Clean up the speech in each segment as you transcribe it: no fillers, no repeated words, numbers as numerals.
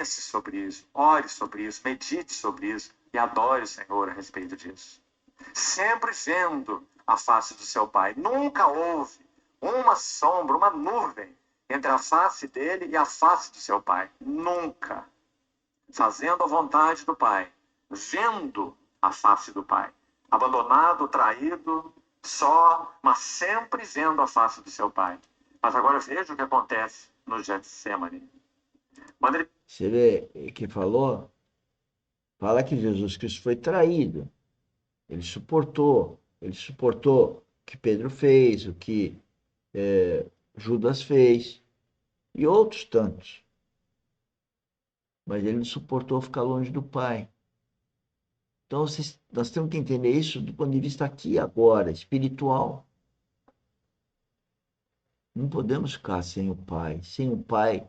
Pense sobre isso, ore sobre isso, medite sobre isso e adore o Senhor a respeito disso. Sempre vendo a face do seu Pai. Nunca houve uma sombra, uma nuvem entre a face dele e a face do seu Pai. Nunca. Fazendo a vontade do Pai, vendo a face do Pai. Abandonado, traído, só, mas sempre vendo a face do seu Pai. Mas agora veja o que acontece no Getsemane. Quando ele... Você vê que fala que Jesus Cristo foi traído. Ele suportou o que Pedro fez, o que Judas fez e outros tantos. Mas ele não suportou ficar longe do Pai. Então nós temos que entender isso do ponto de vista aqui e agora, espiritual. Não podemos ficar sem o Pai. Sem o Pai,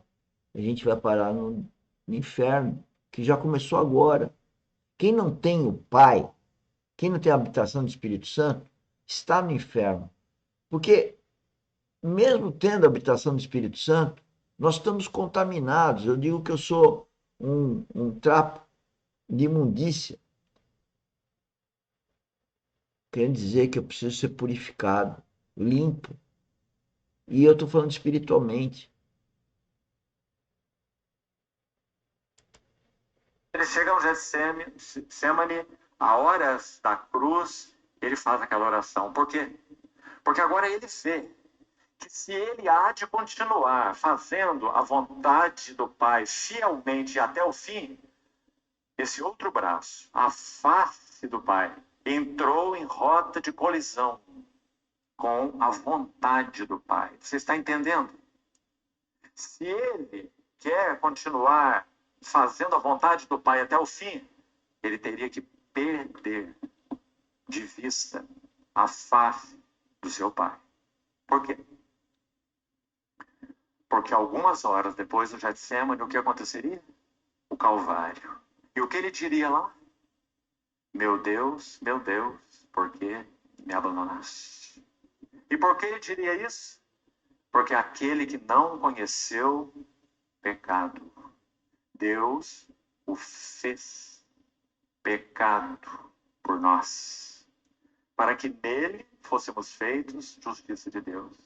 a gente vai parar no inferno, que já começou agora. Quem não tem o Pai, quem não tem a habitação do Espírito Santo, está no inferno. Porque, mesmo tendo a habitação do Espírito Santo, nós estamos contaminados. Eu digo que eu sou um trapo de imundícia, querendo dizer que eu preciso ser purificado, limpo. E eu estou falando espiritualmente. chega ao Getsemane, a horas da cruz, ele faz aquela oração. Por quê? Porque agora ele vê que se ele há de continuar fazendo a vontade do Pai fielmente até o fim, esse outro braço, a face do Pai, entrou em rota de colisão com a vontade do Pai. Você está entendendo? Se ele quer continuar fazendo a vontade do Pai até o fim, ele teria que perder de vista a face do seu Pai. Por quê? Porque algumas horas depois do Getsemane, o que aconteceria? O Calvário. E o que ele diria lá? Meu Deus, por que me abandonaste? E por que ele diria isso? Porque aquele que não conheceu pecado, Deus o fez pecado por nós, para que nele fôssemos feitos justiça de Deus.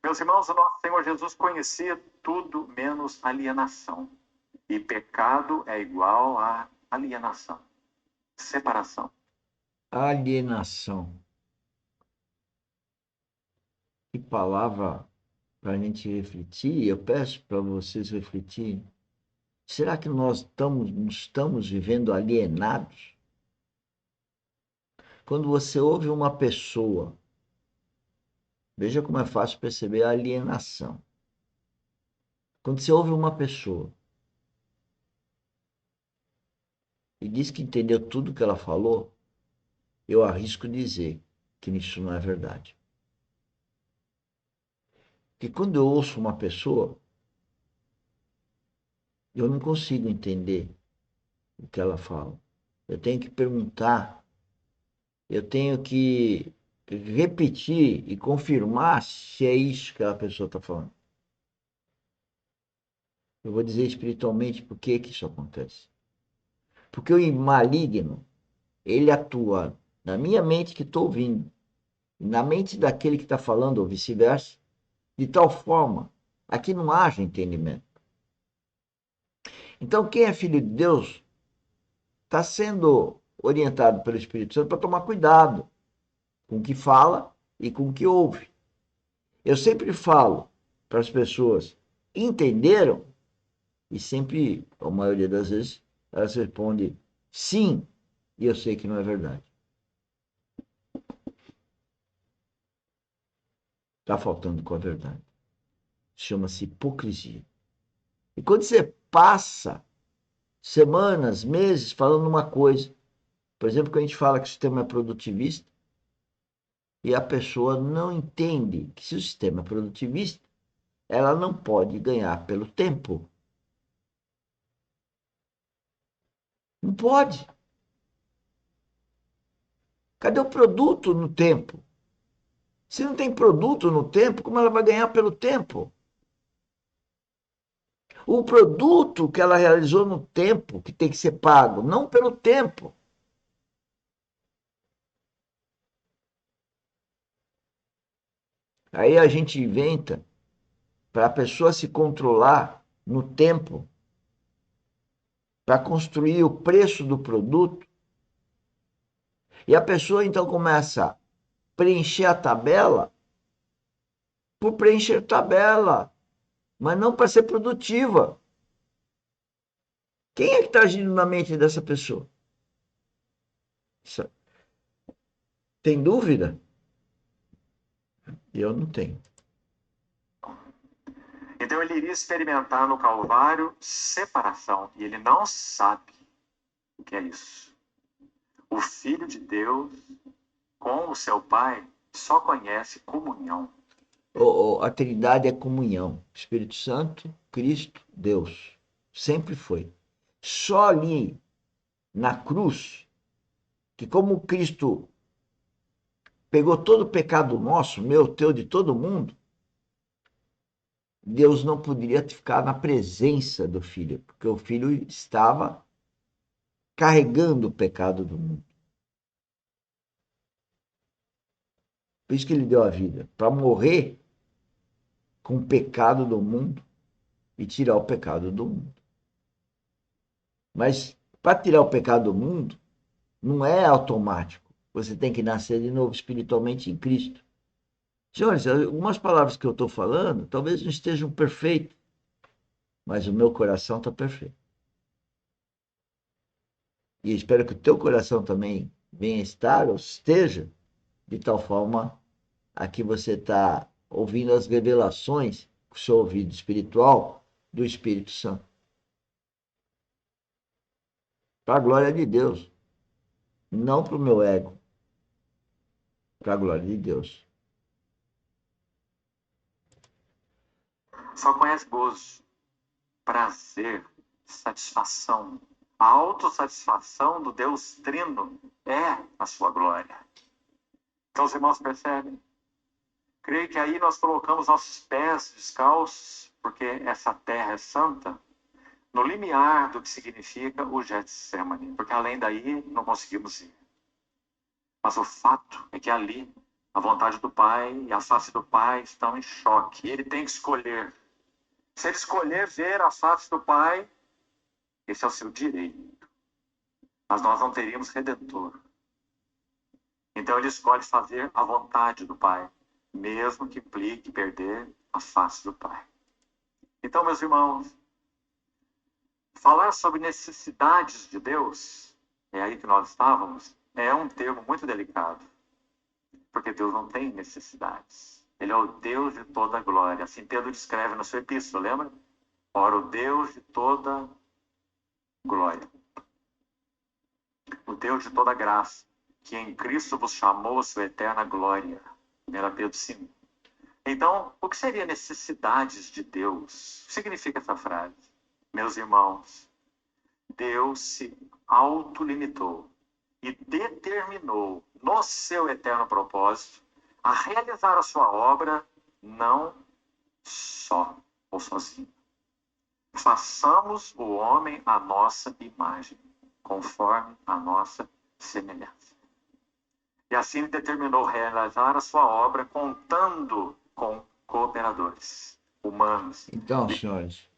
Meus irmãos, o nosso Senhor Jesus conhecia tudo menos alienação. E pecado é igual a alienação, separação. Alienação. Que palavra para a gente refletir. Eu peço para vocês refletirem. Será que nós estamos vivendo alienados? Quando você ouve uma pessoa, veja como é fácil perceber a alienação. Quando você ouve uma pessoa e diz que entendeu tudo que ela falou, eu arrisco dizer que isso não é verdade. Porque quando eu ouço uma pessoa, eu não consigo entender o que ela fala. Eu tenho que perguntar, eu tenho que repetir e confirmar se é isso que a pessoa está falando. Eu vou dizer espiritualmente por que isso acontece. Porque o maligno, ele atua na minha mente que estou ouvindo, na mente daquele que está falando, ou vice-versa, de tal forma a que não haja entendimento. Então, quem é filho de Deus está sendo orientado pelo Espírito Santo para tomar cuidado com o que fala e com o que ouve. Eu sempre falo para as pessoas, entenderam? E sempre, a maioria das vezes, elas respondem sim, e eu sei que não é verdade. Está faltando com a verdade. Chama-se hipocrisia. E quando você passa semanas, meses falando uma coisa, por exemplo, quando a gente fala que o sistema é produtivista, e a pessoa não entende que se o sistema é produtivista, ela não pode ganhar pelo tempo. Não pode. Cadê o produto no tempo? Se não tem produto no tempo, como ela vai ganhar pelo tempo? O produto que ela realizou no tempo que tem que ser pago, não pelo tempo. Aí a gente inventa para a pessoa se controlar no tempo, para construir o preço do produto, e a pessoa então começa a preencher a tabela por preencher tabela, mas não para ser produtiva. Quem é que está agindo na mente dessa pessoa? Tem dúvida? Eu não tenho. Então ele iria experimentar no Calvário separação, e ele não sabe o que é isso. O Filho de Deus com o seu Pai só conhece comunhão. A Trindade é comunhão. Espírito Santo, Cristo, Deus. Sempre foi. Só ali na cruz, que como Cristo pegou todo o pecado nosso, meu, teu, de todo mundo, Deus não poderia ficar na presença do Filho, porque o Filho estava carregando o pecado do mundo. Por isso que ele deu a vida, para morrer com o pecado do mundo e tirar o pecado do mundo. Mas para tirar o pecado do mundo, não é automático. Você tem que nascer de novo espiritualmente em Cristo. Senhores, algumas palavras que eu estou falando talvez não estejam perfeitas, mas o meu coração está perfeito. E espero que o teu coração também venha estar ou esteja de tal forma a que você está ouvindo as revelações com o seu ouvido espiritual do Espírito Santo. Para a glória de Deus, não para o meu ego, para a glória de Deus. Só conhece gozo, prazer, satisfação. A autossatisfação do Deus Trino é a sua glória. Então os irmãos percebem? Creio que aí nós colocamos nossos pés descalços, porque essa terra é santa, no limiar do que significa o Getsemane, porque além daí não conseguimos ir. Mas o fato é que ali a vontade do Pai e a face do Pai estão em choque. E ele tem que escolher. Se ele escolher ver a face do Pai, esse é o seu direito. Mas nós não teríamos redentor. Então ele escolhe fazer a vontade do Pai, mesmo que implique perder a face do Pai. Então, meus irmãos, falar sobre necessidades de Deus, é aí que nós estávamos, é um termo muito delicado. Porque Deus não tem necessidades. Ele é o Deus de toda glória. Assim Pedro descreve na sua epístola, lembra? Ora, o Deus de toda glória. O Deus de toda graça, que em Cristo vos chamou a sua eterna glória. 1 Pedro 5. Então, o que seria necessidades de Deus? O que significa essa frase? Meus irmãos, Deus se autolimitou e determinou no seu eterno propósito a realizar a sua obra não só ou sozinho. Façamos o homem à nossa imagem, conforme a nossa semelhança. E assim determinou realizar a sua obra contando com cooperadores humanos. Então, senhores,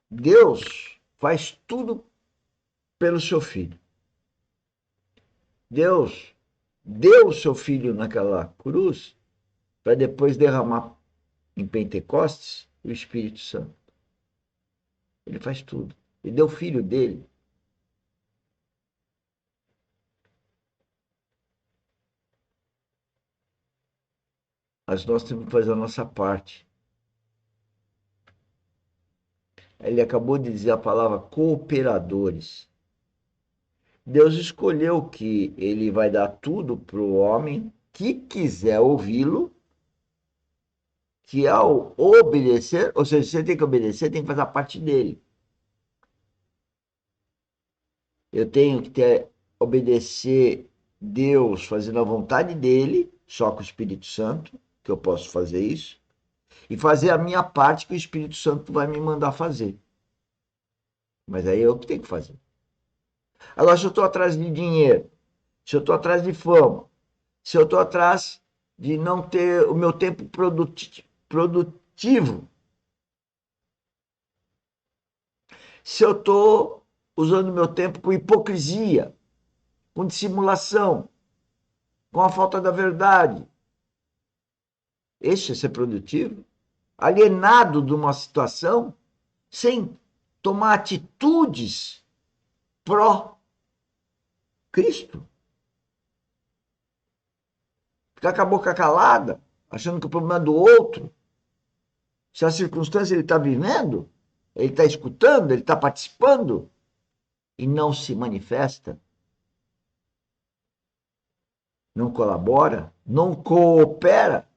Deus faz tudo pelo seu filho. Deus deu o seu filho naquela cruz para depois derramar em Pentecostes o Espírito Santo. Ele faz tudo. Ele deu o filho dele. Mas nós temos que fazer a nossa parte. Ele acabou de dizer a palavra cooperadores. Deus escolheu que ele vai dar tudo para o homem que quiser ouvi-lo, que ao obedecer, ou seja, você tem que obedecer, tem que fazer a parte dele. Eu tenho que obedecer Deus fazendo a vontade dele, só com o Espírito Santo, que eu posso fazer isso, e fazer a minha parte que o Espírito Santo vai me mandar fazer. Mas aí é eu que tenho que fazer. Agora, se eu estou atrás de dinheiro, se eu estou atrás de fama, se eu estou atrás de não ter o meu tempo produtivo, se eu estou usando o meu tempo com hipocrisia, com dissimulação, com a falta da verdade, esse é ser produtivo? Alienado de uma situação, sem tomar atitudes pró-Cristo? Ficar com a boca calada, achando que o problema é do outro, se a circunstância ele está vivendo, ele está escutando, ele está participando e não se manifesta, não colabora, não coopera,